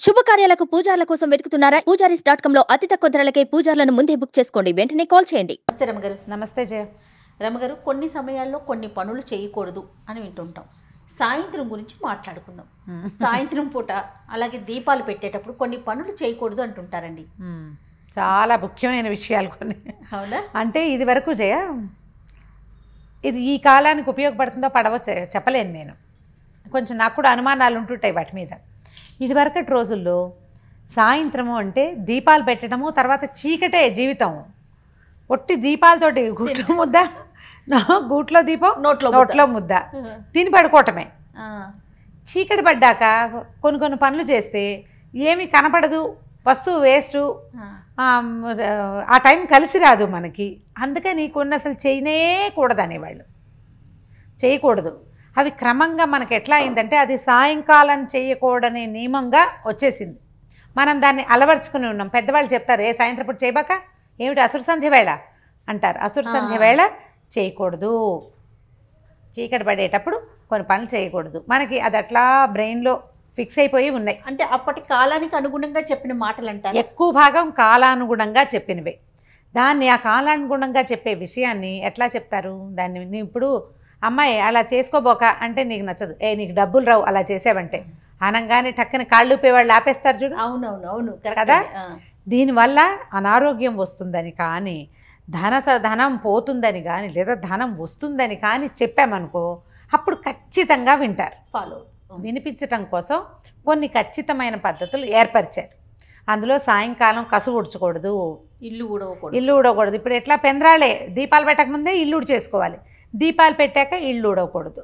శుభకార్యాలకు పూజార్ల కోసం వెతుకుతున్నారా? పూజారీస్.com లో అతి తక్కువ ధరలకే పూజార్లను ముందే బుక్ చేసుకోండి. వెంటనే కాల్ చేయండి. నమస్తే రమగారు. నమస్తే జయ. రమగారు, కొన్ని సమయాల్లో కొన్ని పనులు చేయకూడదు అని వింటుంటాం. సాయంత్రం గురించి మాట్లాడుకుందాం. సాయంత్రం పూట అలాగే దీపాలు పెట్టేటప్పుడు కొన్ని పనులు చేయకూడదు అంటుంటారండి. చాలా ముఖ్యమైన విషయాలు కొన్ని. అవునా? అంటే ఇది వరకు జయ, ఇది ఈ కాలానికి ఉపయోగపడుతుందో పడవచ్చో చెప్పలేను నేను. కొంచెం నాకు కూడా అనుమానాలు ఉంటుంటాయి వాటి మీద. ఇదివరకటి రోజుల్లో సాయంత్రము అంటే దీపాలు పెట్టడము, తర్వాత చీకటే జీవితం. ఒట్టి దీపాలతోటి గుట్లో ముద్ద, గూట్లో దీపం, నోట్లో ముద్ద తిని పడుకోవటమే. చీకటి పడ్డాక కొన్ని పనులు చేస్తే ఏమీ కనపడదు, వస్తువు వేస్టు, ఆ టైం కలిసి రాదు మనకి. అందుకని కొన్ని అసలు చేయనేకూడదు అనేవాళ్ళు. చేయకూడదు. అవి క్రమంగా మనకి ఎట్లా అయిందంటే అది సాయంకాలం చేయకూడని నియమంగా వచ్చేసింది. మనం దాన్ని అలవర్చుకుని ఉన్నాం. పెద్దవాళ్ళు చెప్తారు, ఏ సాయంత్రం పూట చేయబాక, ఏమిటి అసురు సంధ్య వేళ అంటారు. అసురు సంధ్య వేళ చేయకూడదు. చీకటి పడేటప్పుడు కొన్ని పనులు చేయకూడదు. మనకి అది అట్లా బ్రెయిన్లో ఫిక్స్ అయిపోయి ఉన్నాయి. అంటే అప్పటి కాలానికి అనుగుణంగా చెప్పిన మాటలు అంటారు. ఎక్కువ భాగం కాలానుగుణంగా చెప్పినవే. దాన్ని ఆ కాలానుగుణంగా చెప్పే విషయాన్ని ఎట్లా చెప్తారు? దాన్ని ఇప్పుడు అమ్మాయి అలా చేసుకోబోక అంటే నీకు నచ్చదు, నీకు డబ్బులు రావు అలా చేసావంటే అనగానే టక్కన కాళ్ళు ఊపేవాళ్ళు ఆపేస్తారు చూడు. అవునవును కదా. దీనివల్ల అనారోగ్యం వస్తుందని కానీ, ధనం పోతుందని కానీ, లేదా ధనం వస్తుందని కానీ చెప్పామనుకో, అప్పుడు ఖచ్చితంగా వింటారు. ఫాలో వినిపించటం కోసం కొన్ని ఖచ్చితమైన పద్ధతులు ఏర్పరిచారు. అందులో సాయంకాలం కసు ఊడ్చకూడదు, ఇల్లు ఊడకూడదు. ఇప్పుడు ఎట్లా పెందరాళే దీపాలు పెట్టకముందే ఇల్లు ఊడ్చేసుకోవాలి, దీపాలు పెట్టాక ఇల్లు ఊడకూడదు.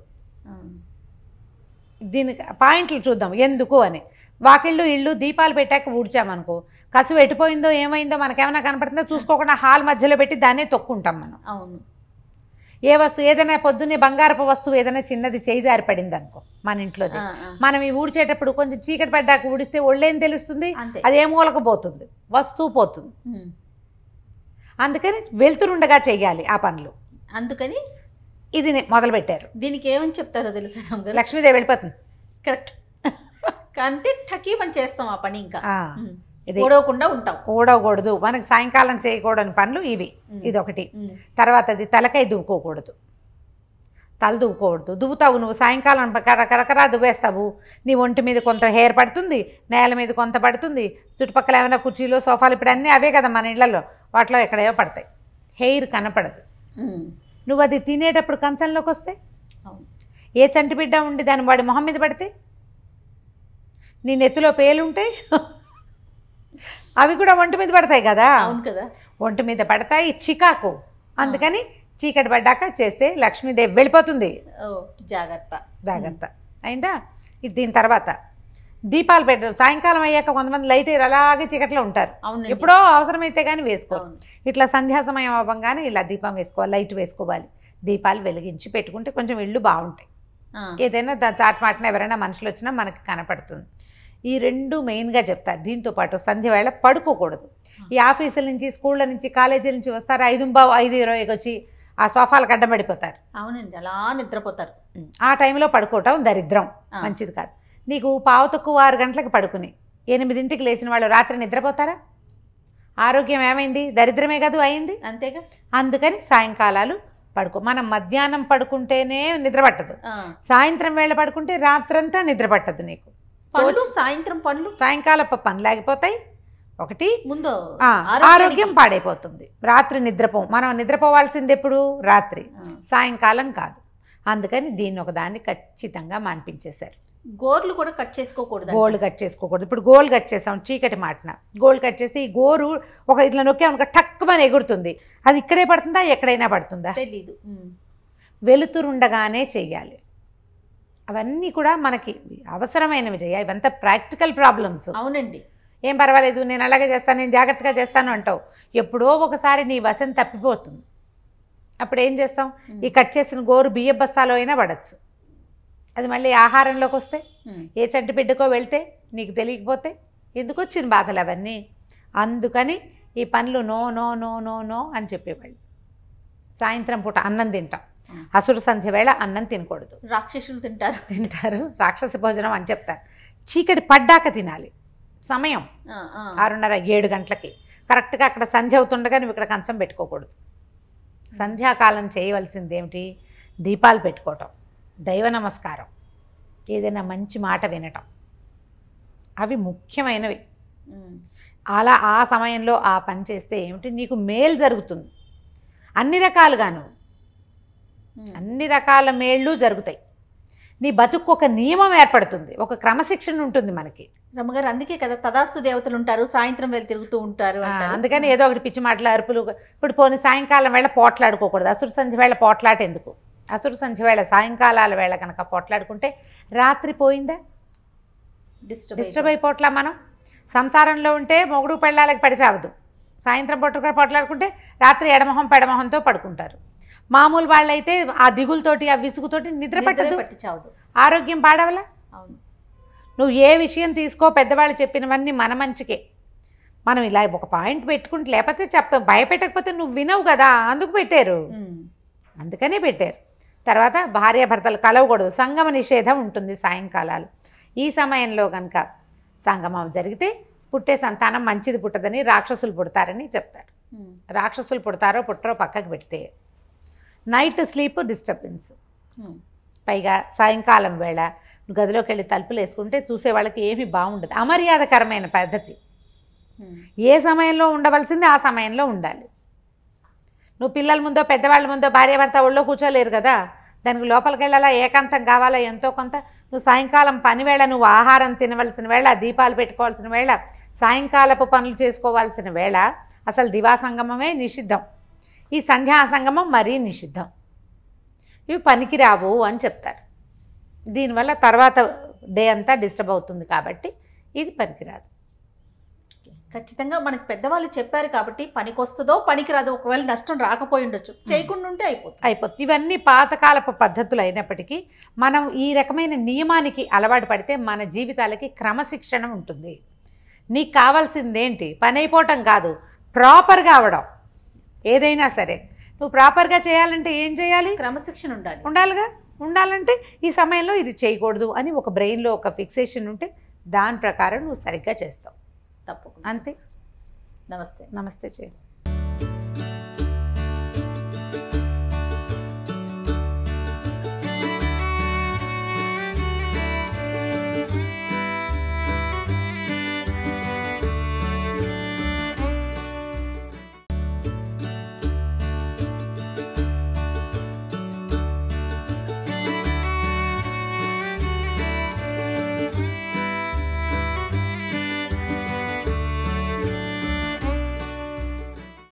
దీనికి పాయింట్లు చూద్దాం ఎందుకు అని. వాకిళ్ళు ఇల్లు దీపాలు పెట్టాక ఊడ్చామనుకో, కసు ఎట్టిపోయిందో ఏమైందో మనకేమైనా కనపడుతుందో చూసుకోకుండా హాల్ మధ్యలో పెట్టి దాన్నే తొక్కుంటాం మనం. అవును. ఏ వస్తువు ఏదైనా పొద్దున్నే బంగారపు వస్తువు ఏదైనా చిన్నది చేయి జారి పడింది అనుకో మన ఇంట్లోది, మనం ఈ ఊడ్చేటప్పుడు కొంచెం చీకటి పడ్డాక ఊడిస్తే ఒళ్ళేం తెలుస్తుంది, అది ఏ మూలకు పోతుంది, వస్తువు పోతుంది. అందుకని వెళ్తురుండగా చెయ్యాలి ఆ పనులు. అందుకని ఇది మొదలుపెట్టారు. దీనికి ఏమని చెప్తారో తెలుసా? లక్ష్మీదేవి వెళ్ళిపోతుంది. కరెక్ట్. అంటే టకీమని చేస్తాం ఆ పని, ఇంకా ఇది ఊడవకుండా ఉంటాం. ఊడవకూడదు. మనకి సాయంకాలం చేయకూడని పనులు ఇవి. ఇదొకటి. తర్వాత అది తలకాయ దువ్వుకోకూడదు, తల దువ్వుకోకూడదు. దువ్వుతావు నువ్వు సాయంకాలం కరకరా దువ్వేస్తావు, నీ ఒంటి మీద కొంత హెయిర్ పడుతుంది, నేల మీద కొంత పడుతుంది, చుట్టుపక్కల ఏమైనా కుర్చీలు సోఫాలు ఇప్పుడు అన్నీ అవే కదా మన ఇళ్లలో, వాటిలో ఎక్కడేవో పడతాయి, హెయిర్ కనపడదు. నువ్వు అది తినేటప్పుడు కంచంలోకి వస్తే, ఏ చంటి బిడ్డ ఉండి దాని వాడి మొహం మీద పడితే, నీ నెత్తిలో పేలుంటాయి, అవి కూడా ఒంటి మీద పడతాయి కదా. అవును కదా, ఒంటి మీద పడతాయి, చికాకు. అందుకని చీకటి పడ్డాక చేస్తే లక్ష్మీదేవి వెళ్ళిపోతుంది. జాగ్రత్త అయిందా. దీని తర్వాత దీపాలు పెట్టారు. సాయంకాలం అయ్యాక కొంతమంది లైట్ అలాగే చీకట్లో ఉంటారు. ఎప్పుడో అవసరమైతే కానీ వేసుకోవాలి. ఇట్లా సంధ్యా సమయం అవ్వగానే ఇలా దీపం వేసుకోవాలి, లైట్ వేసుకోవాలి. దీపాలు వెలిగించి పెట్టుకుంటే కొంచెం ఇళ్ళు బాగుంటాయి. ఏదైనా చాటమాటన ఎవరైనా మనుషులు వచ్చినా మనకి కనపడుతుంది. ఈ రెండు మెయిన్గా చెప్తారు. దీంతోపాటు సంధ్య వేళ పడుకోకూడదు. ఈ ఆఫీసుల నుంచి, స్కూళ్ళ నుంచి, కాలేజీల నుంచి వస్తారు, 5:20 వచ్చి ఆ సోఫాలకు అడ్డం పడిపోతారు. అవునండి, అలా నిద్రపోతారు. ఆ టైంలో పడుకోవటం దరిద్రం, మంచిది కాదు. నీకు 6:15 గంటలకు పడుకుని 8ంటికి లేచిన వాళ్ళు రాత్రి నిద్రపోతారా? ఆరోగ్యం ఏమైంది? దరిద్రమే కాదు అయింది. అంతేగా. అందుకని సాయంకాలాలు పడుకో. మనం మధ్యాహ్నం పడుకుంటేనే నిద్ర పట్టదు, సాయంత్రం వేళ పడుకుంటే రాత్రంతా నిద్ర పట్టదు నీకు. సాయంకాలపు పనులు ఆగిపోతాయి. ఒకటి ముందు ఆరోగ్యం పాడైపోతుంది. రాత్రి నిద్రపోం. మనం నిద్రపోవాల్సింది ఎప్పుడు? రాత్రి, సాయంకాలం కాదు. అందుకని దీన్ని ఒకదాన్ని ఖచ్చితంగా మాన్పించేశారు. గోర్లు కూడా కట్ చేసుకోకూడదు. గోల్డ్ కట్ చేసుకోకూడదు. ఇప్పుడు గోల్ కట్ చేసాం చీకటి మాటన, గోల్డ్ కట్ చేసి ఈ గోరు ఒక ఇట్లా నొక్కామనుకో టక్కుమని ఎగురుతుంది. అది ఇక్కడే పడుతుందా ఎక్కడైనా పడుతుందా తెలీదు. వెలుతురుండగానే చెయ్యాలి. అవన్నీ కూడా మనకి అవసరమైనవి చేయాలి. ఇవంతా ప్రాక్టికల్ ప్రాబ్లమ్స్. అవునండి. ఏం పర్వాలేదు, నేను అలాగే చేస్తాను, నేను జాగ్రత్తగా చేస్తాను అంటావు. ఎప్పుడో ఒకసారి నీ వశం తప్పిపోతుంది. అప్పుడు ఏం చేస్తాం? ఈ కట్ చేసిన గోరు బియ్య బస్తాలో అయినా పడచ్చు. అది మళ్ళీ ఆహారంలోకి వస్తే, ఏ చంటి బిడ్డకో వెళ్తే, నీకు తెలియకపోతే ఎందుకు వచ్చిన బాధలు అవన్నీ. అందుకని ఈ పనులు no no no no no అని చెప్పేవాళ్ళు. సాయంత్రం పూట అన్నం తింటాం, అసురు సంధ్య వేళ అన్నం తినకూడదు. రాక్షసులు తింటారు. రాక్షస భోజనం అని చెప్తారు. చీకటి పడ్డాక తినాలి. సమయం ఆ, ఆ. 6:30 7 గంటలకి కరెక్ట్గా అక్కడ సంధ్య అవుతుండగా నువ్వు ఇక్కడ కంచం పెట్టుకోకూడదు. సంధ్యాకాలం చేయవలసింది ఏమిటి? దీపాలు పెట్టుకోవటం, దైవ నమస్కారం, ఏదైనా మంచి మాట వినటం, అవి ముఖ్యమైనవి. ఉమ్. అలా ఆ సమయంలో ఆ పని చేస్తే ఏమిటి నీకు మేలు జరుగుతుంది. అన్ని రకాలుగాను అన్ని రకాల మేళ్ళు జరుగుతాయి. నీ బతుకు ఒక నియమం ఏర్పడుతుంది, ఒక క్రమశిక్షణ ఉంటుంది మనకి. రమ్మగారు అందుకే కదా తదాస్తు దేవతలు ఉంటారు, సాయంత్రం వెళ్ళి తిరుగుతూ ఉంటారు అంటారు. అందుకని ఏదో ఒకటి పిచ్చి మాటలు అరుపులు. ఇప్పుడు పోనీ సాయంకాలం వేళ పోట్లాడుకోకూడదు. అసురు సంధ్య వేళ పోట్లాట ఎందుకు? అసురు సంధ్య వేళ సాయంకాలాల వేళ కనుక పోట్లాడుకుంటే రాత్రి పోయిందా? డిస్టర్బ్ అయిపోట్లా. మనం సంసారంలో ఉంటే మొగుడు పెళ్ళాలకి పడి చావదు. సాయంత్రం పూట కూడా పోట్లాడుకుంటే రాత్రి ఎడమొహం పెడమొహంతో పడుకుంటారు. మామూలు వాళ్ళైతే ఆ దిగులతోటి ఆ విసుగుతోటి నిద్ర పట్టి చావదు, ఆరోగ్యం పాడవలా. అవును. నువ్వు ఏ విషయం తీసుకో, పెద్దవాళ్ళు చెప్పినవన్నీ మన మంచికే. మనం ఇలా ఒక పాయింట్ పెట్టుకుంటే, లేకపోతే భయపెట్టకపోతే నువ్వు వినవు కదా, అందుకు పెట్టారు. అందుకనే పెట్టారు. తర్వాత భార్యాభర్తలు కలవకూడదు, సంగమ నిషేధం ఉంటుంది సాయంకాలాలు. ఈ సమయంలో కనుక సంగమం జరిగితే పుట్టే సంతానం మంచిది పుట్టదని, రాక్షసులు పుడతారని చెప్తారు. రాక్షసులు పుడతారో పుట్టరో పక్కకు పెడితే నైట్ స్లీప్ డిస్టర్బెన్స్. పైగా సాయంకాలం వేళ గదిలోకి వెళ్ళి తలుపులు వేసుకుంటే చూసే వాళ్ళకి ఏమీ బాగుండదు. అమర్యాదకరమైన పద్ధతి. ఏ సమయంలో ఉండవలసింది ఆ సమయంలో ఉండాలి. నువ్వు పిల్లల ముందో పెద్దవాళ్ళ ముందో భార్యాభర్త ఒళ్ళో కూర్చోలేరు కదా, దానికి లోపలికి వెళ్ళాలా, ఏకాంతం కావాలా ఎంతో కొంత. నువ్వు సాయంకాలం పనివేళ, నువ్వు ఆహారం తినవలసిన వేళ, దీపాలు పెట్టుకోవాల్సిన వేళ, సాయంకాలపు పనులు చేసుకోవాల్సిన వేళ అసలు దివా సంగమమే నిషిద్ధం. ఈ సంధ్యా సంగమం మరీ నిషిద్ధం. ఇవి పనికిరావు అని చెప్తారు. దీనివల్ల తర్వాత డే అంతా డిస్టర్బ్ అవుతుంది కాబట్టి ఇది పనికిరాదు. ఖచ్చితంగా మనకి పెద్దవాళ్ళు చెప్పారు కాబట్టి పనికొస్తుందో పనికిరాదో, ఒకవేళ నష్టం రాకపోయి ఉండొచ్చు, చేయకుండా ఉంటే అయిపోతుంది. ఇవన్నీ పాతకాలపు పద్ధతులు అయినప్పటికీ మనం ఈ రకమైన నియమానికి అలవాటు పడితే మన జీవితాలకి క్రమశిక్షణ ఉంటుంది. నీకు కావాల్సిందేంటి? పని అయిపోవటం కాదు, ప్రాపర్గా అవడం. ఏదైనా సరే నువ్వు ప్రాపర్గా చేయాలంటే ఏం చేయాలి? క్రమశిక్షణ ఉండాలిగా. ఉండాలంటే ఈ సమయంలో ఇది చేయకూడదు అని ఒక బ్రెయిన్లో ఒక ఫిక్సేషన్ ఉంటే దాని ప్రకారం నువ్వు సరిగ్గా చేస్తావు. తప్పకుండా. అంతే. నమస్తే. నమస్తే చేయండి.